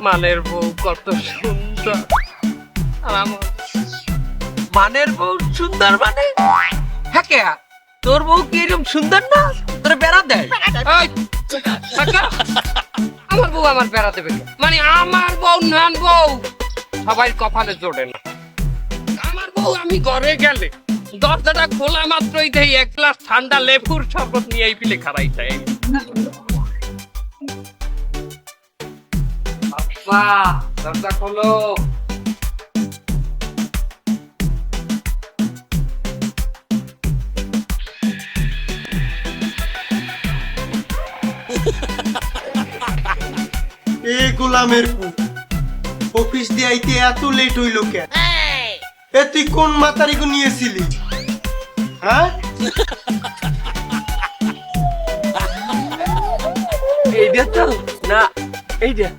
মানের বউ কত সুন্দর, আর আমার মানের বউ সুন্দর মানে হ্যাঁ কে তোর বউ কি এরকম সুন্দর না তোর বেড়া দেয়? এই, কাকা, আমার বউ আমার বেড়া দেবে কেন? মানে আমার বউ নান বউ সবাই কপালে জোড়ে না। আমার বউ আমি ঘরে গেলে দরজাটা খোলা মাত্রই দেই এক গ্লাস ঠান্ডা লেবুর শরবত নিয়ে এই পিলে খারাই যায়। আব্বা দরজা খোলো। এ গোলামের পুত, অফিস দিয়ে আইতে এত লেট হইল কেন? এ তুই কোন মাতারিকে নিয়েছিলি? হ্যাঁ, এইটা তো না, এইটা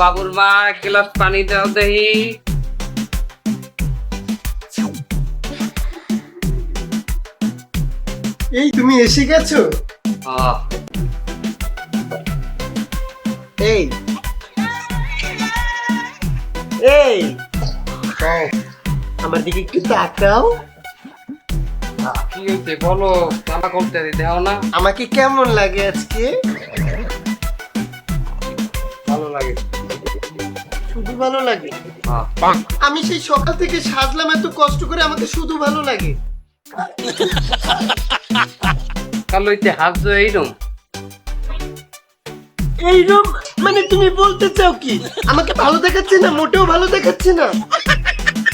বাবুর মা এক গ্লাস পানি দাও দেহি। এই তুমি এসে গেছো? এই এই আমার দিকে একটু তাকাও। কি হয়েছে বলো, জামা করতে দেও না? আমাকে কেমন লাগে আজকে? ভালো লাগে। শুধু ভালো লাগে? আমি সেই সকাল থেকে সাজলাম এত কষ্ট করে, আমাকে শুধু ভালো লাগে? কালো হাত এইরকম এইরকম মানে তুমি বলতে চাও কি আমাকে ভালো দেখাচ্ছে না? মোটেও ভালো দেখাচ্ছে না।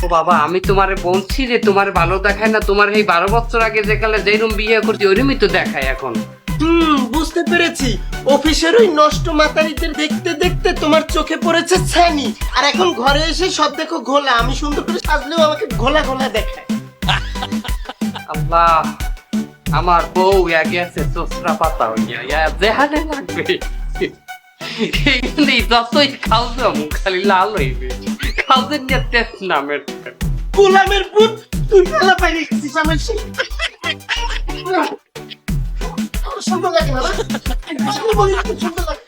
ও বাবা, আমি তোমারে বলছি যে তোমার ভালো দেখায় না। তোমার এই 12 বছর আগে যেকালে যেরকম বিয়ে করছি ওইরকমই তো দেখায় এখন। বুঝতে পেরেছি। অফিসের ওই নষ্ট মাতারিদের দেখতে দেখতে তোমার চোখে পড়েছে ছানি, আর এখন ঘরে এসে সব দেখো ঘোলা। আমি সুন্দর করে সাজলেও আমাকে ঘোলা ঘোলা দেখায়। আল্লাহ, আমার বউ গেছে চোসরা পাতা হইয়া দেখানে লাগবে। যতই খাও যাবো খালি লাল হইবে। খাওয়ার নিয়ে টেস্ট নামের গোলামের পুত, তুই খেলা পাইরে গেছিস আমার সেই সুন্দর লাগে না? সুন্দর লাগে।